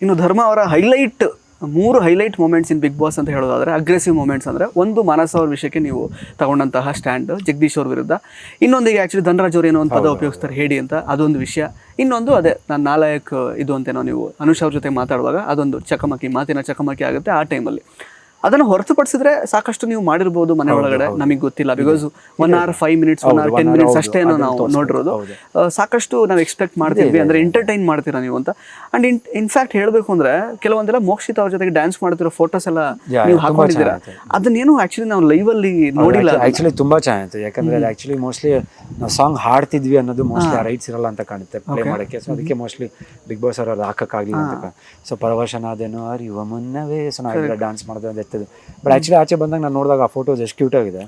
ಇನ್ನು ಧರ್ಮ ಅವರ ಮೂರು ಹೈಲೈಟ್ ಮೂಮೆಂಟ್ಸ್ ಇನ್ ಬಿಗ್ ಬಾಸ್ ಅಂತ ಹೇಳೋದಾದ್ರೆ ಅಗ್ರೆಸಿವ್ ಮೂಮೆಂಟ್ಸ್ ಅಂದರೆ ಒಂದು ಮಾನಸ ಅವ್ರ ವಿಷಯಕ್ಕೆ ನೀವು ತಗೊಂಡಂತಹ ಸ್ಟ್ಯಾಂಡ್ ಜಗದೀಶ್ ಅವ್ರ ವಿರುದ್ಧ, ಇನ್ನೊಂದಿಗೆ ಆ್ಯಕ್ಚುಲಿ ಧನರಾಜ್ ಅವ್ರು ಏನೋ ಒಂದು ಪದ ಉಪಯೋಗಿಸ್ತಾರೆ ಹೇಳಿ ಅಂತ ಅದೊಂದು ವಿಷಯ, ಇನ್ನೊಂದು ಅದೇ ನಾನು ನಾಲಾಯಕ್ ಇದು ಅಂತೇನೋ ನೀವು ಅನುಷ್ ಅವ್ರ ಜೊತೆ ಮಾತಾಡುವಾಗ ಅದೊಂದು ಮಾತಿನ ಚಕಮಕಿ ಆಗುತ್ತೆ ಆ ಟೈಮಲ್ಲಿ. ಅದನ್ನು ಹೊರತುಪಡಿಸಿದ್ರೆ ಸಾಕಷ್ಟು ನೀವು ಮಾಡಿರ್ಬೋದು ಮನೆ ಒಳಗಡೆ, ನಮಗೆ ಗೊತ್ತಿಲ್ಲ. Because 1 hour 5 minutes 1 hour 10 minutes ಅಷ್ಟೇ ನಾವು ನೋಡಿರೋದು. ಸಾಕಷ್ಟು ನಾವು ಎಕ್ಸ್ಪೆಕ್ಟ್ ಮಾಡ್ತೀವಿ ಅಂದರೆ ಎಂಟರ್ಟೈನ್ ಮಾಡ್ತೀರಾ ನೀವು ಅಂತ. ಅಂಡ್ ಇನ್ಫ್ಯಾಕ್ಟ್ ಹೇಳಬೇಕು ಅಂದ್ರೆ ಕೆಲವೊಂದೆಲ್ಲ ಮೋಕ್ಷಿತ ಅವ್ರ ಜೊತೆಗೆ ಡ್ಯಾನ್ಸ್ ಮಾಡ್ತಿರೋ ಫೋಟೋಸ್ ಎಲ್ಲ ನೀವು ಹಾಕೊಂಡಿದ್ದೀರಾ. ಅದನ್ನೇನು ಆಕ್ಚುಲಿ ನಾವು ಲೈವ್ ಅಲ್ಲಿ ನೋಡಿಲ್ಲ. ಆಕ್ಚುಲಿ ತುಂಬಾ ಚೆನ್ನಾಗಿತ್ತು, ಯಾಕಂದ್ರೆ ಆಕ್ಚುಲಿ ಮೋಸ್ಟ್ಲಿ ನಾವು ಸಾಂಗ್ ಹಾಡ್ತಿದ್ವಿ ಅನ್ನೋದು ಮೋಸ್ಟ್ಲಿ ರೈಟ್ಸ್ ಇರಲ್ಲ ಅಂತ ಕಾಣುತ್ತೆ ಪ್ಲೇ ಮಾಡೋಕ್ಕೆ. ಸೊ ಅದಕ್ಕೆ ಮೋಸ್ಟ್ಲಿ ಬಿಗ್ ಬಾಸ್ ಅವರು ಹಾಕಕ್ಕಾಗಲಿಲ್ಲ ಅಂತ. ಸೊ ಪರವಶನಾದೇನೋ ಅರಿಯುವ ಮುನ್ನವೇ ಸೊ ನಾವು ಡ್ಯಾನ್ಸ್ ಮಾಡೋದು ಎತ್ತದು. ಬಟ್ ಆಕ್ಚುಲಿ ಆಚೆ ಬಂದಾಗ ನಾನು ನೋಡಿದಾಗ ಆ ಫೋಟೋಸ್ ಎಷ್ಟು ಕ್ಯೂಟ್ ಆಗಿದೆ,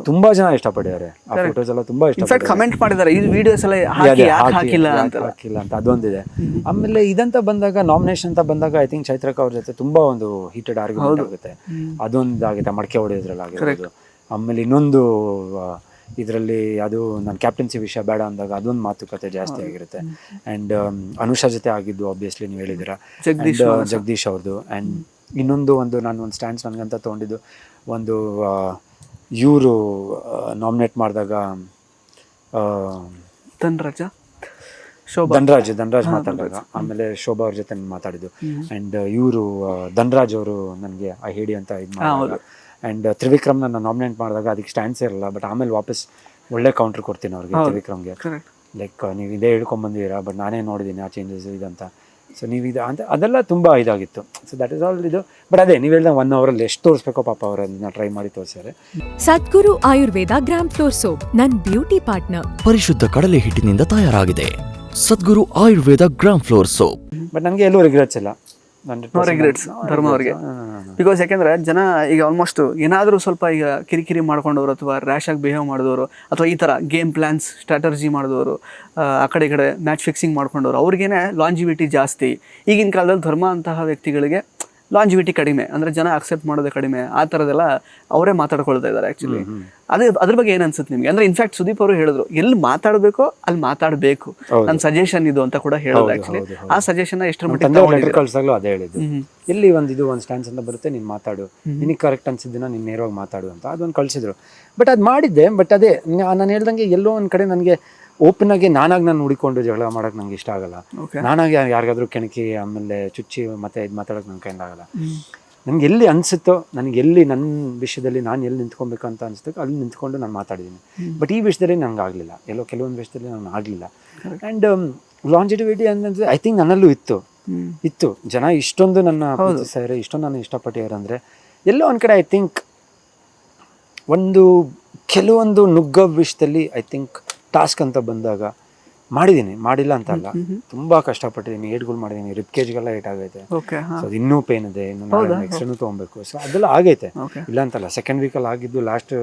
ತುಂಬಾ ಜನ ಇಷ್ಟಪಟ್ಟಿದ್ದಾರೆ ಆ ಫೋಟೋಸ್ ಎಲ್ಲ, ತುಂಬಾ ಇಷ್ಟ ಕಮೆಂಟ್ ಮಾಡಿದ್ದಾರೆ ಈ ವಿಡಿಯೋಸ್ ಎಲ್ಲ ಹಾಕಿಲ್ಲ ಅಂತ ಅದೊಂದಿದೆ. ಆಮೇಲೆ ಇದಂತ ಬಂದಾಗ ನಾಮಿನೇಷನ್ ಅಂತ ಬಂದಾಗ ಐ ಥಿಂಕ್ ಚೈತ್ರಕ ಅವ್ರ ಜೊತೆ ತುಂಬಾ ಒಂದು ಹೀಟೆಡ್ ಆರ್ಗ್ಯುಮೆಂಟ್ ಆಗುತ್ತೆ, ಅದೊಂದಾಗುತ್ತೆ ಮಡಕೆ ಹೊಡೆಯೋದ್ರಲ್ಲಿ ಆಗಿರೋದು. ಆಮೇಲೆ ಇನ್ನೊಂದು ಇದರಲ್ಲಿ ಅದು ನನ್ನ ಕ್ಯಾಪ್ಟನ್ಸಿ ವಿಷಯ ಬೇಡ ಅಂದಾಗ ಅದೊಂದು ಮಾತುಕತೆ ಜಾಸ್ತಿ ಆಗಿರುತ್ತೆ. ಆ್ಯಂಡ್ ಅನುಷಾ ಜೊತೆ ಆಗಿದ್ದು ಆಬ್ವಿಯಸ್ಲಿ ನೀವು ಹೇಳಿದ್ದೀರಾ, ಜಗದೀಶ್ ಅವ್ರದ್ದು. ಆ್ಯಂಡ್ ಇನ್ನೊಂದು ನಾನು ಒಂದು ಸ್ಟ್ಯಾಂಡ್ಸ್ ನನಗಂತ ತೊಗೊಂಡಿದ್ದು, ಒಂದು ಇವರು ನಾಮಿನೇಟ್ ಮಾಡಿದಾಗ ಧನರಾಜ್ ಮಾತಾಡಿದಾಗ, ಆಮೇಲೆ ಶೋಭಾ ಅವ್ರ ಜೊತೆ ಮಾತಾಡಿದ್ದು. ಆ್ಯಂಡ್ ಇವರು ಧನರಾಜ್ ಅವರು ನನಗೆ ಆ ಹೇಳಿ ಅಂತ ಇದು ಮಾಡಿದಾಗ. ಆ್ಯಂಡ್ ತ್ರಿವಿಕ್ರಮ್ ನನ್ನ ನಾಮಿನೇಟ್ ಮಾಡಿದಾಗ ಅದಕ್ಕೆ ಸ್ಟ್ಯಾಂಡ್ಸ್ ಇರಲ್ಲ, ಬಟ್ ಆಮೇಲೆ ವಾಪಸ್ ಒಳ್ಳೆ ಕೌಂಟ್ರ್ ಕೊಡ್ತೀನಿ ಅವ್ರಿಗೆ, ತ್ರಿವಿಕ್ರಮ್ಗೆ. ಲೈಕ್ ನೀವು ಇದೇ ಹೇಳ್ಕೊಂಬಂದಿದ್ದೀರಾ, ಬಟ್ ನಾನೇ ನೋಡಿದ್ದೀನಿ ಆ ಚೇಂಜಸ್ ಇದಂತ. ಸೊ ನೀವು ಇದು ಅಂತ ಅದೆಲ್ಲ ತುಂಬ ಇದಾಗಿತ್ತು. ಸೊ ದಟ್ ಇಸ್ ಆಲ್ ಇದು. ಬಟ್ ಅದೇ ನೀವು ಹೇಳಿದ 1 hour ಎಷ್ಟು ತೋರಿಸ್ಬೇಕೋ ಪಾಪ ಅವರು ಅದನ್ನ ಟ್ರೈ ಮಾಡಿ ತೋರಿಸ್ಯಾರೆ. Sadguru Ayurveda gram flour soap ನನ್ನ ಬ್ಯೂಟಿ ಪಾರ್ಟ್ನರ್, ಪರಿಶುದ್ಧ ಕಡಲೆ ಹಿಟ್ಟಿನಿಂದ ತಯಾರಾಗಿದೆ. Sadguru Ayurveda gram flour soap. But ನನಗೆ ಎಲ್ಲೂ ರಿಗ್ರೆಟ್ಸ್ ಇಲ್ಲ, ರಿಗ್ರೆಟ್ಸ್ ಧರ್ಮ ಅವ್ರಿಗೆ. ಬಿಕಾಸ್ ಯಾಕೆಂದ್ರೆ ಜನ ಈಗ ಆಲ್ಮೋಸ್ಟ್ ಏನಾದರೂ ಸ್ವಲ್ಪ ಈಗ ಕಿರಿಕಿರಿ ಮಾಡ್ಕೊಂಡವರು ಅಥವಾ ರ್ಯಾಶ್ ಆಗಿ ಬಿಹೇವ್ ಮಾಡಿದವರು ಅಥವಾ ಈ ಥರ ಗೇಮ್ ಪ್ಲಾನ್ಸ್ ಸ್ಟ್ರಾಟರ್ಜಿ ಮಾಡಿದವರು, ಆ ಕಡೆ ಈ ಕಡೆ ಮ್ಯಾಚ್ ಫಿಕ್ಸಿಂಗ್ ಮಾಡ್ಕೊಂಡವರು, ಅವ್ರಿಗೇನೆ ಲಾಂಜಿವಿಟಿ ಜಾಸ್ತಿ. ಈಗಿನ ಕಾಲದಲ್ಲಿ ಧರ್ಮ ಅಂತಹ ವ್ಯಕ್ತಿಗಳಿಗೆ ಲಾಂಜಿವಿಟಿ ಕಡಿಮೆ, ಅಂದರೆ ಜನ ಅಕ್ಸೆಪ್ಟ್ ಮಾಡೋದೇ ಕಡಿಮೆ. ಆ ಥರದ್ದೆಲ್ಲ ಅವರೇ ಮಾತಾಡ್ಕೊಳ್ತಾ ಇದ್ದಾರೆ ಆ್ಯಕ್ಚುಲಿ. ಅದ್ರ ಬಗ್ಗೆ ಏನು ಅನ್ಸುತ್ತೆ ನಿಮಗೆ? ಅಂದರೆ ಇನ್ಫ್ಯಾಕ್ಟ್ ಸುದೀಪ್ ಅವರು ಹೇಳಿದ್ರು ಎಲ್ಲಿ ಮಾತಾಡಬೇಕೋ ಅಲ್ಲಿ ಮಾತಾಡಬೇಕು, ನನ್ನ ಸಜೆಷನ್ ಇದು ಅಂತ ಕೂಡ ಹೇಳೋದು. ಆ್ಯಕ್ಚುಲಿ ಆ ಸಜೆಷನ್ ಎಷ್ಟರ ಮಟ್ಟಿಗೆ ಕಳ್ಸಾಗ್ಲೂ ಅದೇ ಹೇಳಿದ್ದು, ಎಲ್ಲಿ ಒಂದು ಸ್ಟ್ಯಾಂಡ್ಸ್ ಅಂತ ಬರುತ್ತೆ, ನೀನು ಮಾತಾಡು, ನಿನಗೆ ಕರೆಕ್ಟ್ ಅನ್ಸಿದ್ದನ್ನ ನೀನು ನೇರವಾಗಿ ಮಾತಾಡು ಅಂತ ಅದೊಂದು ಕಳಿಸಿದ್ರು. ಬಟ್ ಅದು ಮಾಡಿದ್ದೆ. ಬಟ್ ಅದೇ ನಾನು ಹೇಳ್ದಂಗೆ ಎಲ್ಲೋ ಒಂದು ಕಡೆ ನನಗೆ ಓಪನ್ ಆಗಿ ನಾನು ಹುಡಿಕೊಂಡು ಜಗಳ ಮಾಡೋಕೆ ನಂಗೆ ಇಷ್ಟ ಆಗಲ್ಲ. ನಾನಾಗಿ ಯಾರಿಗಾದ್ರೂ ಕೆಣಕಿ ಆಮೇಲೆ ಚುಚ್ಚಿ ಮತ್ತೆ ಇದು ಮಾತಾಡೋಕೆ ನನ್ನ ಕೈಲಾಗಲ್ಲ. ನನಗೆ ಎಲ್ಲಿ ಅನಿಸುತ್ತೋ, ನನಗೆ ಎಲ್ಲಿ ನನ್ನ ವಿಷಯದಲ್ಲಿ ನಾನು ಎಲ್ಲಿ ನಿಂತ್ಕೊಬೇಕು ಅಂತ ಅನಿಸ್ತೋ ಅಲ್ಲಿ ನಿಂತ್ಕೊಂಡು ನಾನು ಮಾತಾಡಿದ್ದೀನಿ. ಬಟ್ ಈ ವಿಷಯದಲ್ಲಿ ನಂಗೆ ಆಗಲಿಲ್ಲ, ಎಲ್ಲೋ ಕೆಲವೊಂದು ವಿಷಯದಲ್ಲಿ ನಾನು ಆಗಲಿಲ್ಲ. ಆ್ಯಂಡ್ ಲಾಂಜಿಟಿವಿಟಿ ಅನ್ನೋದು ಐ ಥಿಂಕ್ ನನ್ನಲ್ಲೂ ಇತ್ತು. ಜನ ಇಷ್ಟೊಂದು ನನ್ನ ಪ್ರೀತಿಸ್ತಾರೆ, ಇಷ್ಟೊಂದು ನಾನು ಇಷ್ಟಪಟ್ಟಿದ್ದಾರೆ ಅಂದರೆ ಎಲ್ಲೋ ಒಂದು ಕಡೆ ಐ ಥಿಂಕ್ ಕೆಲವೊಂದು ನುಗ್ಗೋ ವಿಷಯದಲ್ಲಿ ಐ ಥಿಂಕ್ ಟಾಸ್ಕ್ ಅಂತ ಬಂದಾಗ ಮಾಡಿಲ್ಲ ಅಂತ ಅಲ್ಲ, ತುಂಬಾ ಕಷ್ಟಪಟ್ಟಿದ್ದೀನಿ, ಏಟ್ಗಳು ಮಾಡಿದ್ದೀನಿ, ರಿಪ್ ಕೇಜ್ಗೆಲ್ಲ ಏಟ್ ಆಗೈತೆ. ಸೊ ಅದು ಇನ್ನೂ ಪೇನ್ ಇದೆ, ಇನ್ನು ಎಕ್ಸ್ಟ್ರಾನು ತೊಗೊಬೇಕು. ಸೊ ಅದೆಲ್ಲ ಆಗೈತೆ, ಇಲ್ಲ ಅಂತಲ್ಲ. ಸೆಕೆಂಡ್ ವೀಕಲ್ಲಿ ಆಗಿದ್ದು ಲಾಸ್ಟ್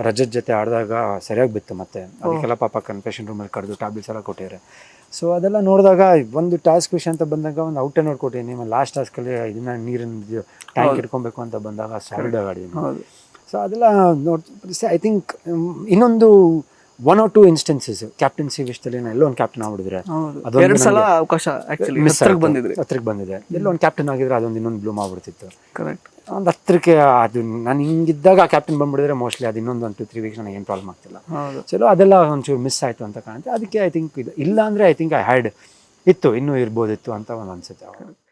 ರಜತ್ ಜೊತೆ ಆಡಿದಾಗ ಸರಿಯಾಗಿ ಬಿತ್ತು. ಮತ್ತೆ ಅದಕ್ಕೆಲ್ಲ ಪಾಪ ಕನ್ಫೆಷನ್ ರೂಮಲ್ಲಿ ಕರೆದು ಟ್ಯಾಬ್ಲೆಟ್ಸ್ ಎಲ್ಲ ಕೊಟ್ಟಿದ್ದಾರೆ. ಸೊ ಅದೆಲ್ಲ ನೋಡಿದಾಗ ಒಂದು ಟಾಸ್ಕ್ ವಿಷಯ ಅಂತ ಬಂದಾಗ ಒಂದು ಔಟೇ ನೋಡ್ಕೊಟ್ಟಿದ್ದೀನಿ. ಲಾಸ್ಟ್ ಟಾಸ್ಕಲ್ಲಿ ಇದನ್ನ ನೀರಿನ ಟ್ಯಾಂಕ್ ಇಟ್ಕೊಬೇಕು ಅಂತ ಬಂದಾಗ ಸಾಲಿಡ್ ಆಡಿದ್ದೀನಿ. ಸೊ ಅದೆಲ್ಲ ಐ ಥಿಂಕ್ ಇನ್ನೊಂದು 1 or 2 ಇನ್ಸ್ಟೆನ್ಸಸ್ ಕ್ಯಾಪ್ಟನ್ಸಿ ವಿಷಯದಲ್ಲಿ ಎಲ್ಲೋ ಒಂದು ಕ್ಯಾಪ್ಟನ್ ಆಗ್ಬಿಡಿದ್ರೆ ಹತ್ರಕ್ಕೆ ಬಂದಿದೆ. ಎಲ್ಲೋ ಒಂದು ಕ್ಯಾಪ್ಟನ್ ಆಗಿದ್ರೆ ಅದೊಂದು ಇನ್ನೊಂದು ಬ್ಲೂಮ್ ಆಗ್ಬಿಡ್ತಿತ್ತು. ಒಂದು ಹತ್ರಕ್ಕೆ ಅದು ನಾನು ಹಿಂಗಿದ್ದಾಗ ಆ ಕ್ಯಾಪ್ಟನ್ ಬಂದ್ಬಿಡಿದ್ರೆ ಮೋಸ್ಟ್ಲಿ ಅದು ಇನ್ನೊಂದು 1 to 3 weeks ನನಗೆ ಏನು ಪ್ರಾಬ್ಲಮ್ ಆಗ್ತಿಲ್ಲ. ಚಲೋ ಅದೆಲ್ಲ ಒಂಚೂರು ಮಿಸ್ ಆಯಿತು ಅಂತ ಕಾಣುತ್ತೆ. ಅದಕ್ಕೆ ಐ ಥಿಂಕ್ ಇದು ಇಲ್ಲ ಅಂದರೆ ಐ ಥಿಂಕ್ ಇನ್ನೂ ಇರ್ಬೋದಿತ್ತು ಅಂತ ಒಂದು ಅನ್ಸುತ್ತೆ.